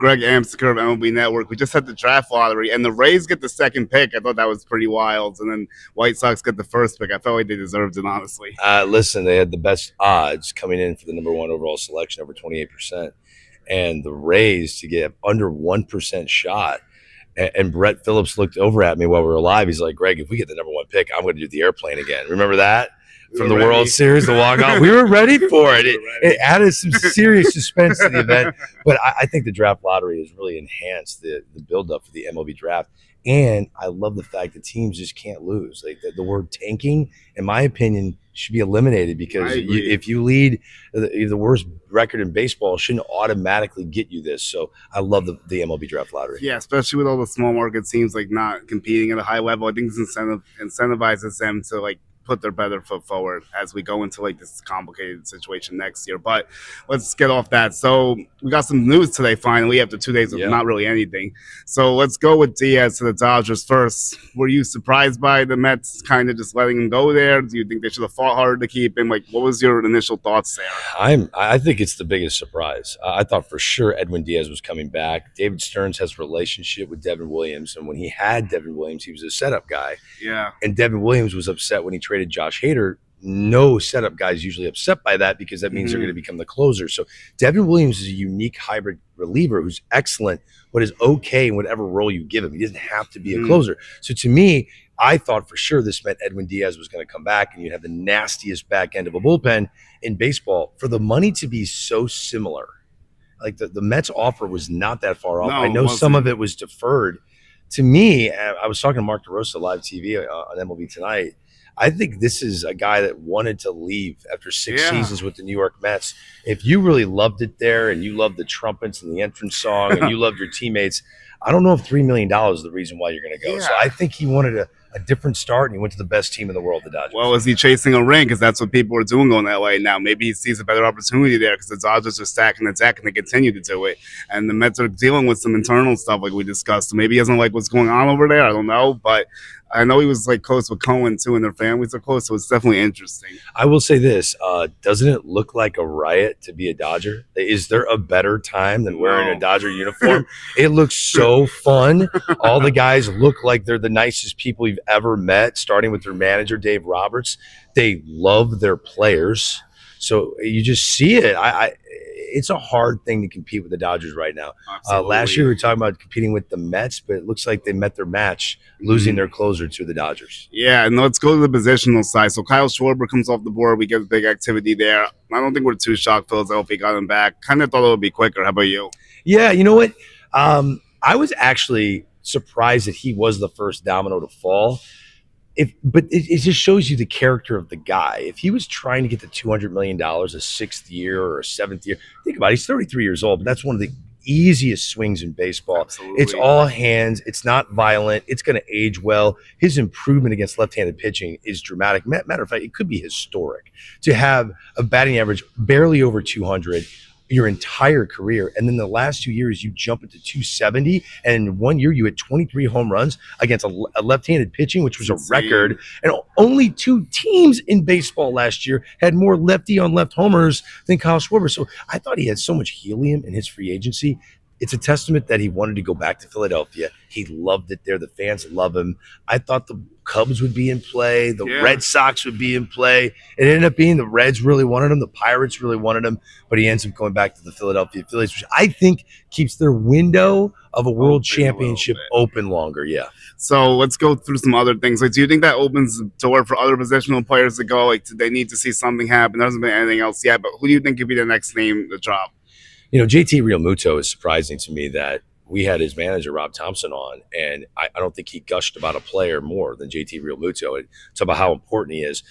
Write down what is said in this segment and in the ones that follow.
Greg Amsinger of MLB Network. We just had the draft lottery, and the Rays get the second pick. I thought that was pretty wild. And then White Sox get the first pick. I felt like they deserved it, honestly. Listen, they had the best odds coming in for the number one overall selection, over 28%. And the Rays to get under 1% shot. And Brett Phillips looked over at me while we were live. He's like, Greg, if we get the number one pick, I'm going to do the airplane again. Remember that? From the World Series, the walk-off. We were ready for it. It added some serious suspense to the event. But I think the draft lottery has really enhanced the build-up for the MLB draft. And I love the fact that teams just can't lose. Like the word tanking, in my opinion, should be eliminated because if you lead the worst record in baseball, it shouldn't automatically get you this. So I love the MLB draft lottery. Yeah, especially with all the small market teams like not competing at a high level. I think this incentivizes them to like put their better foot forward as we go into like this complicated situation next year. But let's get off that. So we got some news today finally after 2 days of not really anything. So let's go with Diaz to the Dodgers first. Were you surprised by the Mets kind of just letting him go there? Do you think they should have fought harder to keep him? Like, what was your initial thoughts there? I think it's the biggest surprise. I thought for sure Edwin Diaz was coming back. David Stearns has a relationship with Devin Williams, and when he had Devin Williams, he was a setup guy. Yeah. And Devin Williams was upset when he traded Josh Hader. No setup guy is usually upset by that because that means they're going to become the closer. So Devin Williams is a unique hybrid reliever who's excellent, but is okay in whatever role you give him. He doesn't have to be a closer. So to me, I thought for sure this meant Edwin Diaz was going to come back and you'd have the nastiest back end of a bullpen in baseball. For the money to be so similar, like the Mets offer was not that far off. No, I know some of it was deferred. To me, I was talking to Mark DeRosa live TV on MLB Tonight. I think this is a guy that wanted to leave after six seasons with the New York Mets. If you really loved it there and you loved the trumpets and the entrance song and you loved your teammates, I don't know if $3 million is the reason why you're going to go. So I think he wanted a different start, and he went to the best team in the world, the Dodgers. Well, is he chasing a ring? Because that's what people are doing going that way now. Maybe he sees a better opportunity there because the Dodgers are stacking the deck and they continue to do it. And the Mets are dealing with some internal stuff like we discussed. So maybe he doesn't like what's going on over there. I don't know. But I know he was like close with Cohen too, and their families are close. So it's definitely interesting. I will say this. Doesn't it look like a riot to be a Dodger? Is there a better time than wearing a Dodger uniform? It looks so fun. All the guys look like they're the nicest people you've ever met, starting with their manager, Dave Roberts. They love their players. So you just see it. It's a hard thing to compete with the Dodgers right now. Last year we were talking about competing with the Mets, but it looks like they met their match, losing their closer to the Dodgers. Yeah, and let's go to the positional side. So Kyle Schwarber comes off the board. We get big activity there. I don't think we're too shocked Philadelphia got him back. Kind of thought it would be quicker. How about you? Yeah, you know what? I was actually surprised that he was the first domino to fall. But it just shows you the character of the guy. If he was trying to get the $200 million a sixth year or a seventh year, think about it. He's 33 years old, but that's one of the easiest swings in baseball. Absolutely. It's all hands. It's not violent. It's going to age well. His improvement against left-handed pitching is dramatic. Matter of fact, it could be historic to have a batting average barely over 200 your entire career, and then the last 2 years you jump into 270, and in 1 year you had 23 home runs against a left-handed pitching, which was a record. And only two teams in baseball last year had more lefty on left homers than Kyle Schwarber. So I thought he had so much helium in his free agency. It's a testament that he wanted to go back to Philadelphia. He loved it there. The fans love him. I thought the Cubs would be in play. The Red Sox would be in play. It ended up being the Reds really wanted him. The Pirates really wanted him. But he ends up going back to the Philadelphia Phillies, which I think keeps their window of a world championship open longer. Yeah. So let's go through some other things. Like, do you think that opens the door for other positional players to go? Like, do they need to see something happen? There hasn't been anything else yet. But who do you think could be the next name to drop? You know, JT Realmuto is surprising to me that we had his manager, Rob Thompson, on, and I don't think he gushed about a player more than JT Realmuto. And talk about how important he is.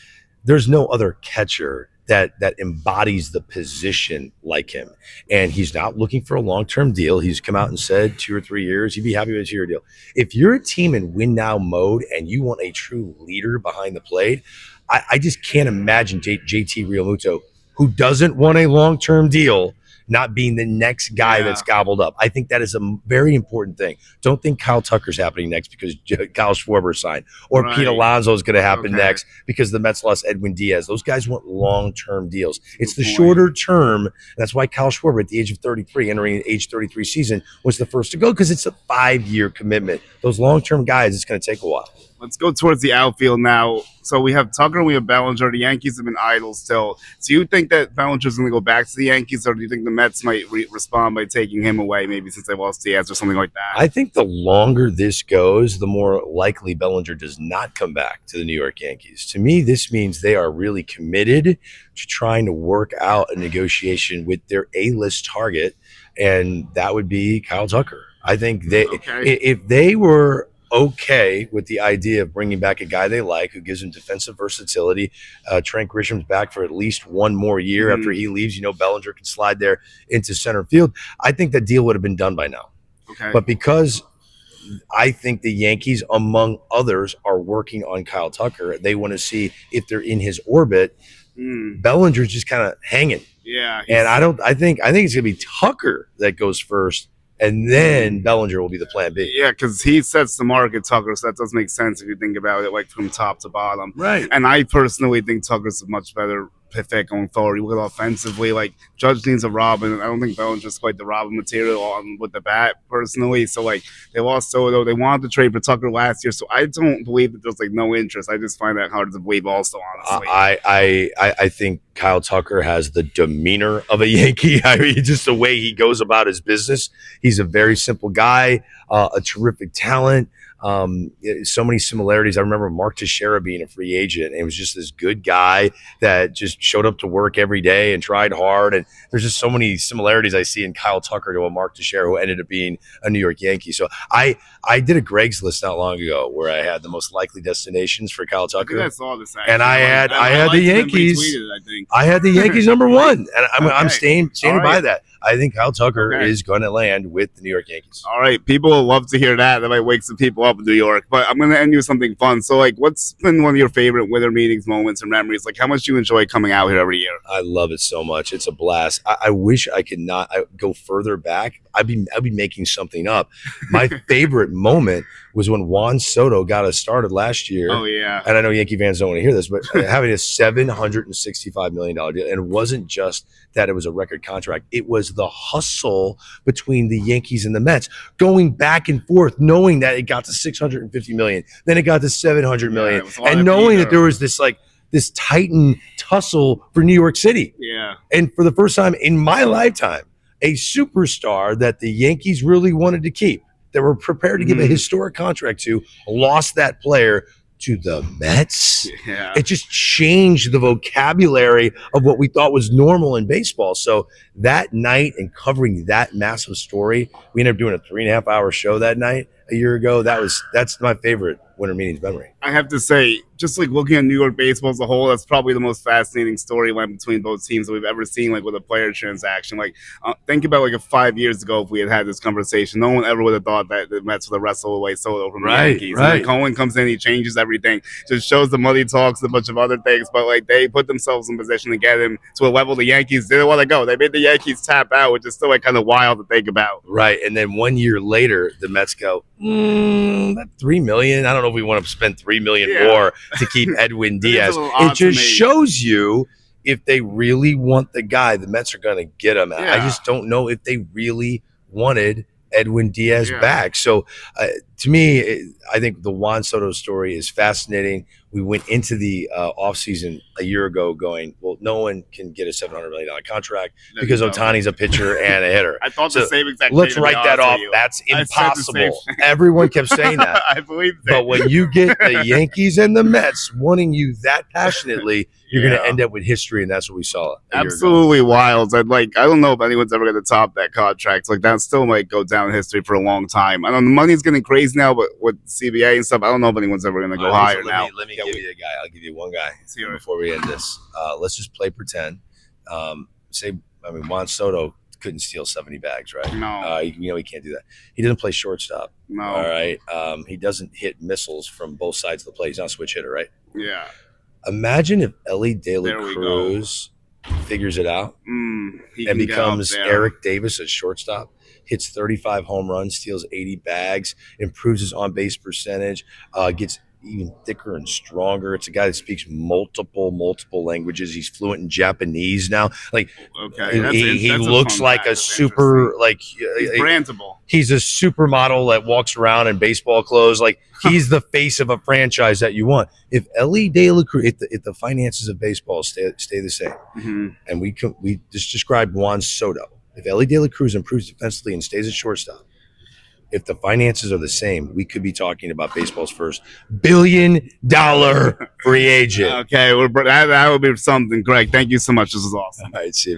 There's no other catcher that embodies the position like him. And he's not looking for a long-term deal. He's come out and said 2 or 3 years, he'd be happy with a 2-year deal. If you're a team in win-now mode and you want a true leader behind the plate, I just can't imagine JT Realmuto, who doesn't want a long-term deal, not being the next guy that's gobbled up. I think that is a very important thing. Don't think Kyle Tucker's happening next because Kyle Schwarber signed, or Pete Alonso is going to happen next because the Mets lost Edwin Diaz. Those guys want long-term deals. It's the shorter term. That's why Kyle Schwarber, at the age of 33, entering the age 33 season, was the first to go, because it's a 5-year commitment. Those long-term guys, it's going to take a while. Let's go towards the outfield now. So we have Tucker and we have Bellinger. The Yankees have been idle still. Do you think that Bellinger's going to go back to the Yankees, or do you think the Mets might respond by taking him away, maybe since they lost Diaz or something like that? I think the longer this goes, the more likely Bellinger does not come back to the New York Yankees. To me, this means they are really committed to trying to work out a negotiation with their A-list target, and that would be Kyle Tucker. I think if they were okay with the idea of bringing back a guy they like, who gives them defensive versatility. Trent Grisham's back for at least one more year after he leaves. Bellinger can slide there into center field. I think that deal would have been done by now. But because I think the Yankees, among others, are working on Kyle Tucker, they want to see if they're in his orbit. Bellinger's just kind of hanging. And I think it's going to be Tucker that goes first, and then Bellinger will be the plan B. Yeah, because he sets the market, Tucker, so that does make sense if you think about it, like from top to bottom. Right. And I personally think Tucker's a much better fit going forward. You look offensively, like Judge needs a Robin. I don't think Bellinger's quite the Robin material with the bat, personally. So, like, they lost Soto. They wanted to trade for Tucker last year, so I don't believe that there's, like, no interest. I just find that hard to believe also, honestly. I think Kyle Tucker has the demeanor of a Yankee. I mean, just the way he goes about his business. He's a very simple guy, a terrific talent. So many similarities. I remember Mark Teixeira being a free agent, and he was just this good guy that just showed up to work every day and tried hard. And there's just so many similarities I see in Kyle Tucker to a Mark Teixeira, who ended up being a New York Yankee. So I did a Greg's List not long ago where I had the most likely destinations for Kyle Tucker. I saw this, and I had the Yankees. I had the Yankees number one, and I'm standing by that. I think Kyle Tucker is going to land with the New York Yankees. All right. People will love to hear that. That might wake some people up in New York. But I'm going to end you with something fun. So, like, what's been one of your favorite winter meetings, moments, or memories? Like, how much do you enjoy coming out here every year? I love it so much. It's a blast. I wish I could not go further back. I'd be making something up. My favorite moment was when Juan Soto got us started last year. Oh, yeah. And I know Yankee fans don't want to hear this, but having a $765 million deal. And it wasn't just that it was a record contract. It was the hustle between the Yankees and the Mets, going back and forth, knowing that it got to $650 million, then it got to $700 million, and knowing that there was this Titan tussle for New York City. Yeah. And for the first time in my lifetime, a superstar that the Yankees really wanted to keep, that were prepared to give a historic contract to, lost that player to the Mets. Yeah. It just changed the vocabulary of what we thought was normal in baseball. So that night, and covering that massive story, we ended up doing a 3.5-hour show that night a year ago. That's my favorite winter meetings memory. I have to say, just like looking at New York baseball as a whole, that's probably the most fascinating storyline between both teams that we've ever seen, like with a player transaction. Like, think about like 5 years ago, if we had this conversation, no one ever would have thought that the Mets would have wrestled away Soto from the Yankees. Right. And then Cohen comes in, he changes everything, just shows the money talks, a bunch of other things. But like, they put themselves in position to get him to a level the Yankees didn't want to go. They made the Yankees tap out, which is still like kind of wild to think about. Right. And then 1 year later, the Mets go, that $3 million. I don't know if we want to spend $3 million more to keep Edwin Diaz. It just shows you, if they really want the guy, the Mets are going to get him. I just don't know if they really wanted Edwin Diaz back. So to me, I think the Juan Soto story is fascinating. We went into the offseason a year ago going, well, no one can get a $700 million contract because Ohtani's a pitcher and a hitter. I thought the same exact thing. Let's thing, write that off. That's impossible. Everyone kept saying that. I believe that. But when you get the Yankees and the Mets wanting you that passionately, you're going to end up with history, and that's what we saw. Absolutely wild. I don't know if anyone's ever going to top that contract. Like, that still might go down in history for a long time. I don't know, the money's getting crazy now, but with CBA and stuff, I don't know if anyone's ever going to go higher now. Let me give you a guy. I'll give you one guy before we end this. Let's just play pretend. Juan Soto couldn't steal 70 bags, right? No. He can't do that. He doesn't play shortstop. No. All right. He doesn't hit missiles from both sides of the plate. He's not a switch hitter, right? Yeah. Imagine if Elly De La Cruz figures it out, He and can get up becomes there. Eric Davis at shortstop. Hits 35 home runs, steals 80 bags, improves his on base percentage, gets even thicker and stronger. It's a guy that speaks multiple languages. He's fluent in Japanese now. Like, Okay, he that's looks fun like fact. a That's super, interesting. like, He's brandable. he's a supermodel that walks around in baseball clothes. Like, he's the face of a franchise that you want. If Elly De La Cruz, if the finances of baseball stay the same, and we just described Juan Soto. If Elly De La Cruz improves defensively and stays at shortstop, if the finances are the same, we could be talking about baseball's first $1 billion free agent. Okay, that would be something. Greg, thank you so much. This is awesome. All right, see you, man.